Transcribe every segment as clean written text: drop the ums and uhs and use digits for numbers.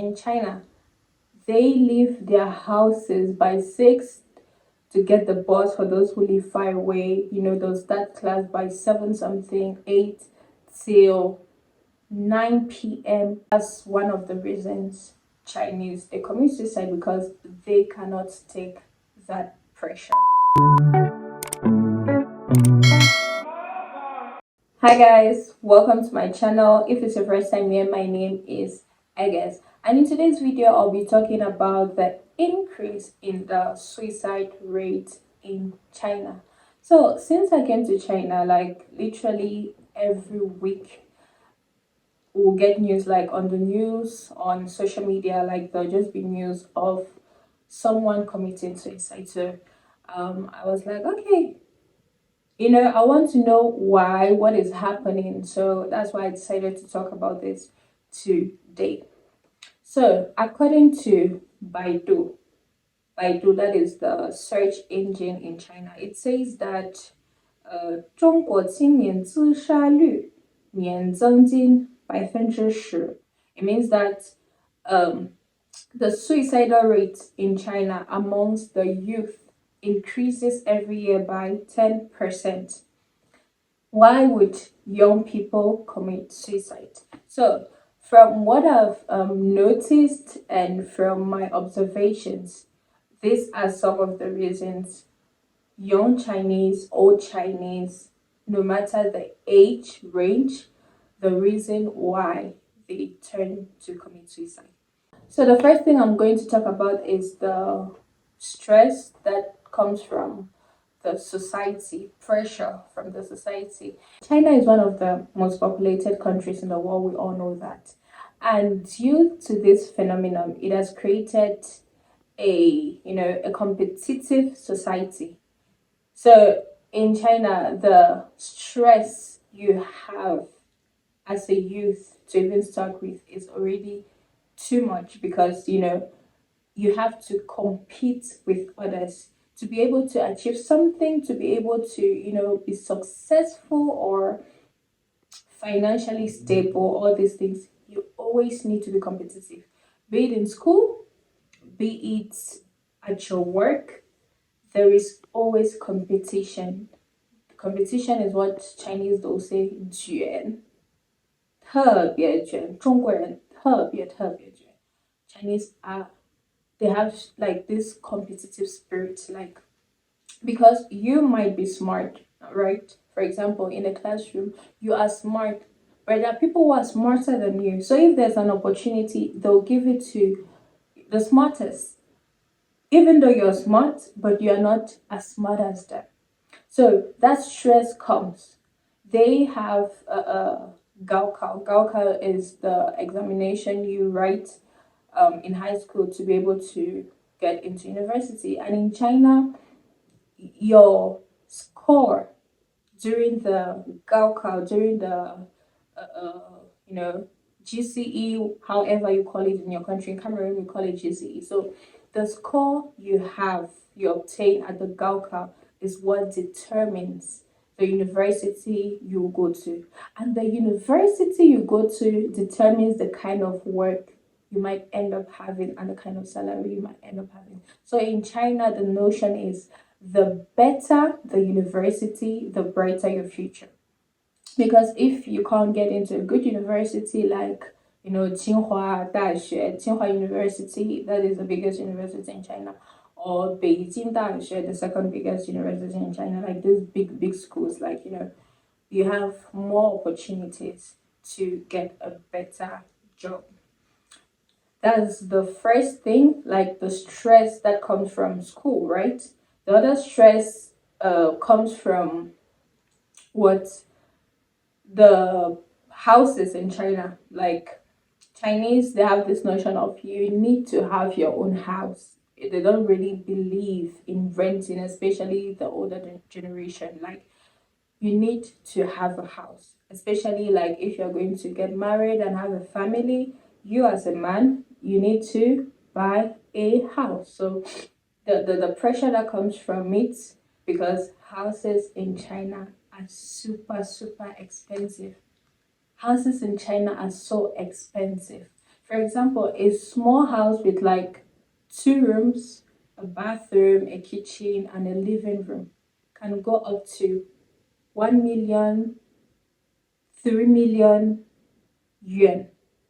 in China, they leave their houses by 6 to get the bus for those who live far away. They'll start class by 7 something, 8 till 9 p.m. That's one of the reasons Chinese they commit suicide, because they cannot take that pressure. Hi guys, welcome to my channel. If it's your first time here, my name is Eges, and in today's video I'll be talking about the increase in the suicide rate in China. So since I came to China, like literally every week we'll get news, like on the news, on social media, like there'll just be news of someone committing suicide. So I was like, okay, I want to know why, what is happening. So that's why I decided to talk about this today. So according to Baidu, that is the search engine in China, it says that 中国青年自杀率年增近10%. It means that the suicidal rate in China amongst the youth increases every year by 10%. Why would young people commit suicide? So, from what I've noticed and from my observations, these are some of the reasons. Young Chinese, old Chinese, no matter the age range, the reason why they turn to commit suicide. So the first thing I'm going to talk about is the stress that comes from the society, pressure from the society. China is one of the most populated countries in the world, we all know that. And due to this phenomenon, it has created a competitive society. So in China, the stress you have as a youth to even start with is already too much, because you have to compete with others to be able to achieve something, to be able to be successful or financially stable. All these things, you always need to be competitive, be it in school, be it at your work. There is always competition. Competition is what Chinese will say 卷，特别卷，中国人特别卷。Chinese they have like this competitive spirit, like, because you might be smart, right? For example, in a classroom, you are smart, but there are people who are smarter than you. So if there's an opportunity, they'll give it to the smartest, even though you're smart, but you're not as smart as them. So that stress comes. They have a Gaokao. Gaokao is the examination you write in high school to be able to get into university. And in China, your score during the Gaokao, during the GCE, however you call it in your country, in Cameroon we call it GCE. So the score you obtain at the Gaokao is what determines the university you go to. And the university you go to determines the kind of work you might end up having and the kind of salary you might end up having. So in China, the notion is the better the university, the brighter your future. Because if you can't get into a good university like Tsinghua University, that is the biggest university in China, or Beijing Daxue, the second biggest university in China, like these big schools, like you have more opportunities to get a better job. That's the first thing, like the stress that comes from school, right? The other stress comes from what the houses in China. Like Chinese, they have this notion of you need to have your own house. They don't really believe in renting, especially the older generation. Like you need to have a house, especially like if you're going to get married and have a family. You as a man, you need to buy a house. So the pressure that comes from it, because houses in China are super expensive. Houses in China are so expensive. For example, a small house with like 2 rooms, a bathroom, a kitchen, and a living room can go up to 1 million, 3 million yuan,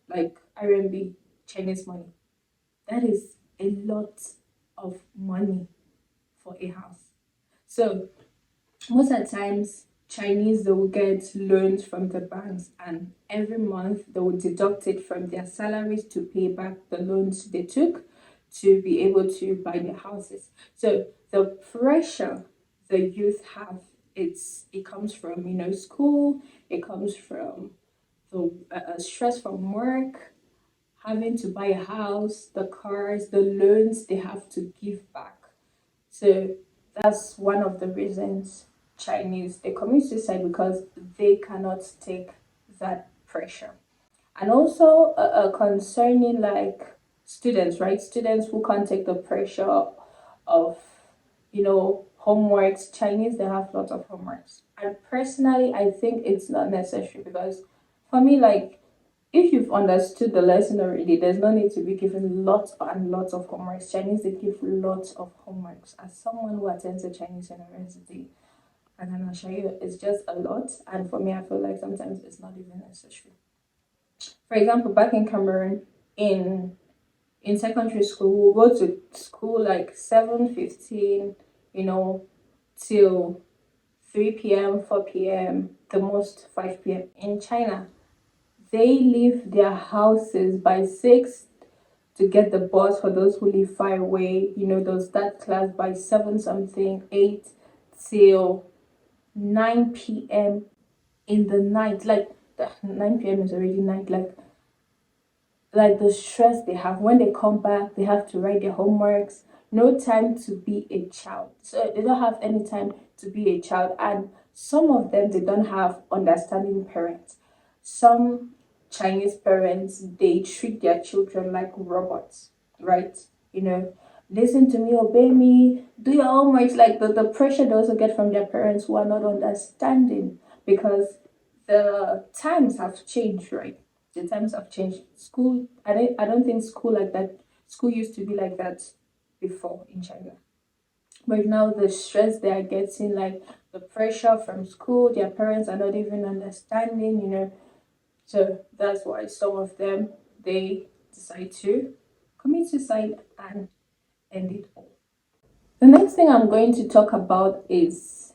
like RMB, Chinese money. That is a lot of money for a house. So most of the times, Chinese they will get loans from the banks, and every month they will deduct it from their salaries to pay back the loans they took to be able to buy their houses. So the pressure the youth have, it comes from school, it comes from the stress from work, having to buy a house, the cars, the loans they have to give back. So that's one of the reasons Chinese they commit suicide because they cannot take that pressure. And also concerning like students, right? Students who can't take the pressure of homeworks. Chinese they have lots of homeworks, and personally, I think it's not necessary because for me, like if you've understood the lesson already, there's no need to be given lots and lots of homeworks. Chinese they give lots of homeworks. As someone who attends a Chinese university, I can assure you it's just a lot. And for me, I feel like sometimes it's not even necessary. For example, back in Cameroon, in secondary school, we'll go to school like 7:15, you know, till 3 p.m., 4 p.m., the most 5 p.m. In China, they leave their houses by 6 to get the bus for those who live far away. They'll start class by 7 something, 8 till 9 p.m. in the night. Like, the 9 p.m. is already night. Like the stress they have when they come back, they have to write their homeworks. No time to be a child. So they don't have any time to be a child. And some of them, they don't have understanding parents. Some Chinese parents, they treat their children like robots, right? You know, listen to me, obey me, do your homework. Like the pressure they also get from their parents who are not understanding because the times have changed, right? The times have changed. School, I don't think school like that. School used to be like that before in China. But now the stress they are getting, like the pressure from school, their parents are not even understanding. So that's why some of them they decide to commit suicide and end it all. The next thing I'm going to talk about is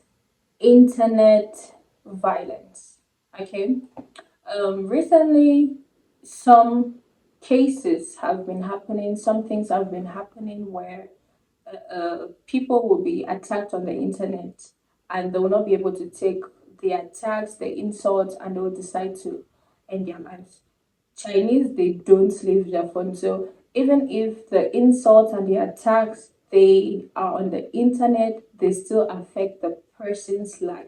internet violence. Okay. Recently, some cases have been happening, some things have been happening where people will be attacked on the internet and they will not be able to take the attacks, the insults, and they will decide to end their lives. Chinese, they don't leave their phone. So even if the insults and the attacks they are on the internet, they still affect the person's life.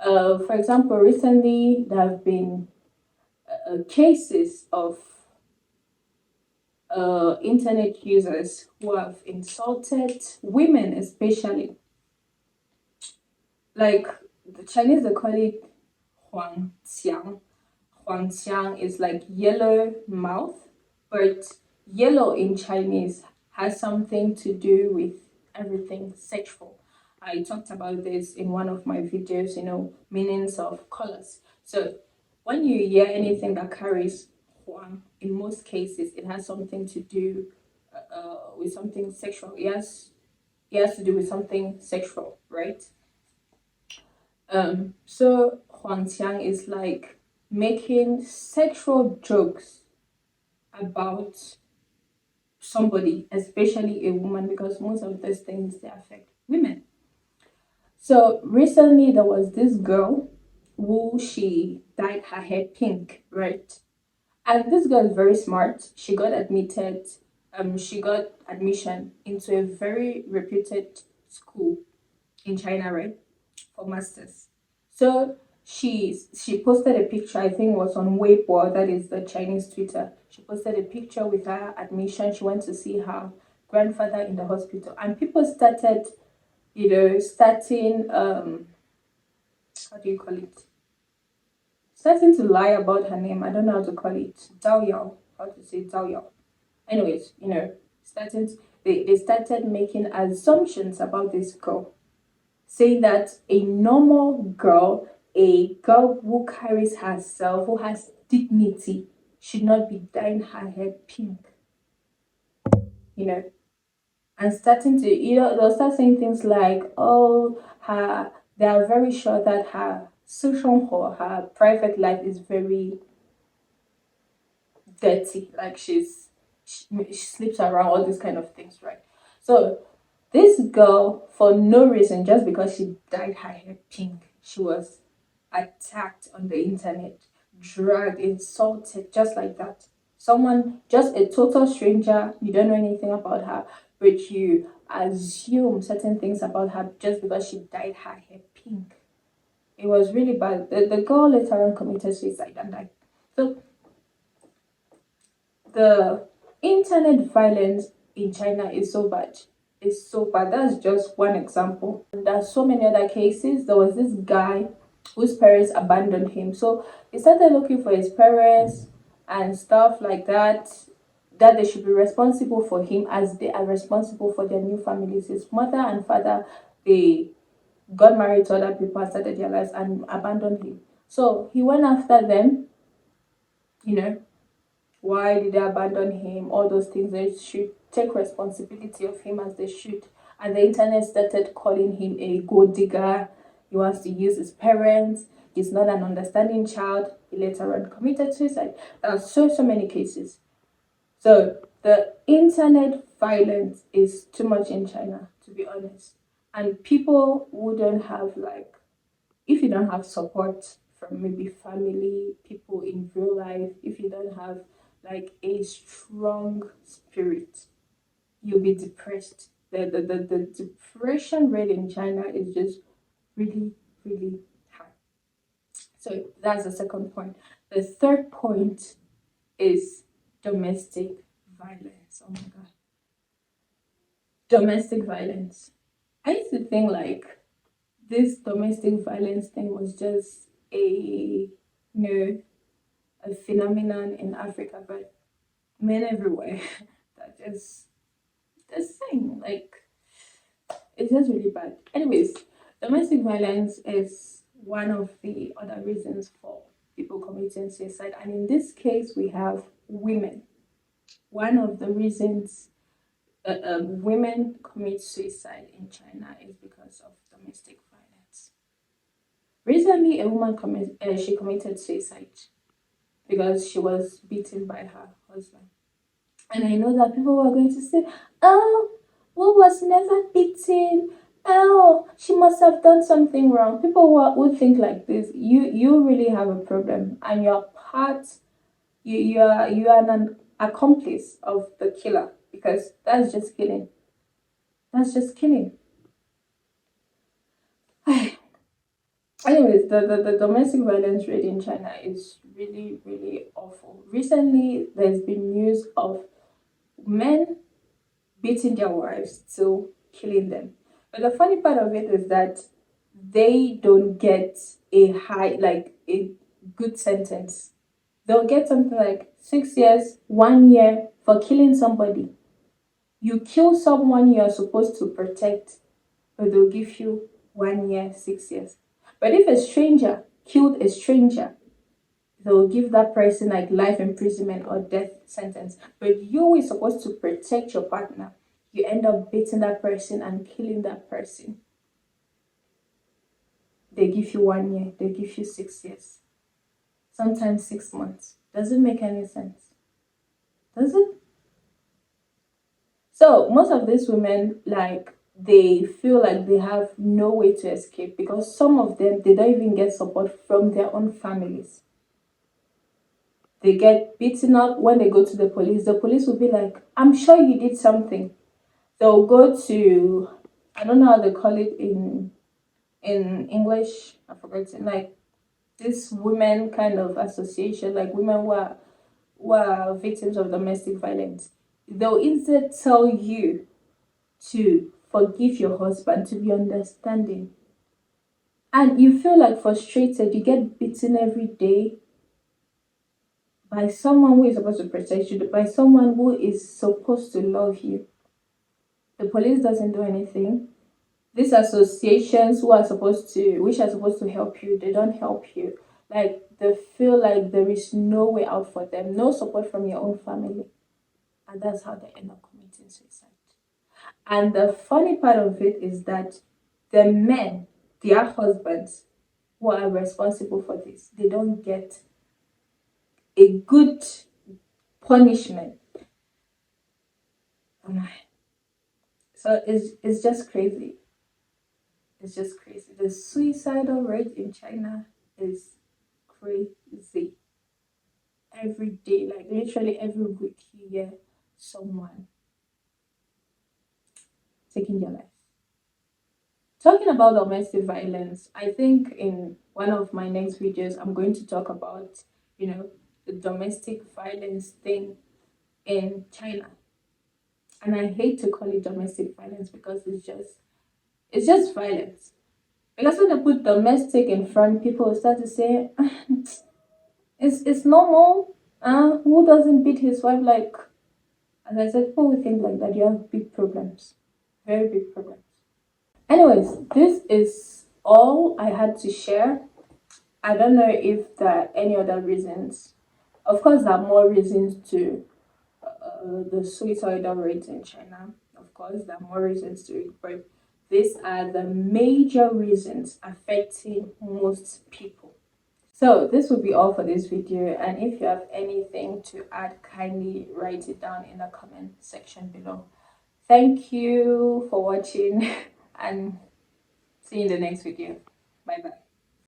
For example, recently there have been cases of internet users who have insulted women, especially. Like the Chinese, they call it Huang Qiang. Huang Qiang is like yellow mouth, but yellow in Chinese has something to do with everything sexual. I talked about this in one of my videos, meanings of colors. So when you hear anything that carries Huang, in most cases, it has something to do with something sexual. It has to do with something sexual, right? So Huang Qiang is like making sexual jokes about somebody, especially a woman, because most of these things they affect women. So recently there was this girl who she dyed her hair pink, right? And this girl is very smart. She got admission into a very reputed school in China, right? For masters. So she posted a picture, I think it was on Weibo, that is the Chinese Twitter. She posted a picture with her admission. She went to see her grandfather in the hospital. And people started, starting how do you call it? Starting to lie about her name. I don't know how to call it. Zhao Yao. how to say 造谣. Anyways, starting they started making assumptions about this girl, saying that a normal girl, a girl who carries herself, who has dignity, should not be dyeing her hair pink, you know. And starting to, they'll start saying things like, oh, they are very sure that her social or her private life is very dirty, like she sleeps around, all these kind of things, right? So this girl, for no reason, just because she dyed her hair pink, she was attacked on the internet, dragged, insulted, just like that. Someone, just a total stranger, you don't know anything about her, but you assume certain things about her just because she dyed her hair pink. It was really bad. The girl later on committed suicide and died. So the internet violence in China is so bad. It's so bad. That's just one example. And there's so many other cases. There was this guy whose parents abandoned him. So he started looking for his parents and stuff like that. That they should be responsible for him as they are responsible for their new families. His mother and father, they got married to other people and started their lives and abandoned him. So he went after them, you know, why did they abandon him? All those things. They should take responsibility of him as they should. And the internet started calling him a gold digger. He wants to use his parents. He's not an understanding child. He later on committed suicide. There are so many cases. So the internet violence is too much in China, to be honest. And people wouldn't have, like, if you don't have support from maybe family, people in real life, if you don't have like a strong spirit, you'll be depressed. The depression rate in China is just really, really high. So that's the second point. The third point is domestic violence. Oh my god. Domestic violence. I used to think like this domestic violence thing was just a phenomenon in Africa, but men everywhere that just the same. Like it's just really bad. Anyways, domestic violence is one of the other reasons for people committing suicide, and in this case, we have women. One of the reasons women commit suicide in China is because of domestic violence. Recently, a woman she committed suicide because she was beaten by her husband. And I know that people were going to say, oh, who was never beaten? Oh, she must have done something wrong. People would think like this. You really have a problem, and you're part. You are an accomplice of the killer because that's just killing. That's just killing. Anyways, the domestic violence rate in China is really, really awful. Recently, there's been news of men beating their wives till killing them. But the funny part of it is that they don't get like a good sentence. They'll get something like 6 years, 1 year for killing somebody. You kill someone you're supposed to protect, but they'll give you 1 year, 6 years. But if a stranger killed a stranger, they'll give that person like life imprisonment or death sentence. But you is supposed to protect your partner. You end up beating that person and killing that person. They give you 1 year, they give you 6 years, sometimes 6 months. Does it make any sense? Does it? So most of these women, like, they feel like they have no way to escape because some of them, they don't even get support from their own families. They get beaten up when they go to the police. The police will be like, I'm sure you did something. They'll go to, I don't know how they call it in English, I forgot it, like this women kind of association, like women who are victims of domestic violence. They'll instead tell you to forgive your husband, to be understanding. And you feel like frustrated, you get beaten every day, by someone who is supposed to protect you, by someone who is supposed to love you. The police doesn't do anything. These associations which are supposed to help you, they don't help you. Like they feel like there is no way out for them, no support from your own family. And that's how they end up committing suicide. And the funny part of it is that the men, their husbands, who are responsible for this, they don't get a good punishment. Oh my. So it's just crazy. It's just crazy. The suicidal rate in China is crazy. Every day, like literally every week, you hear someone taking their life. Talking about domestic violence, I think in one of my next videos, I'm going to talk about, the domestic violence thing in China. And I hate to call it domestic violence because it's just violence. Because when they put domestic in front, people will start to say, it's normal. Who doesn't beat his wife? Like, as I said, people will think like that. You have big problems, very big problems. Anyways, this is all I had to share. I don't know if there are any other reasons. Of course, there are more reasons to the suicidal rate in China. Of course, there are more reasons to it, but these are the major reasons affecting most people. So this will be all for this video, and if you have anything to add, kindly write it down in the comment section below. Thank you for watching and see you in the next video. Bye bye.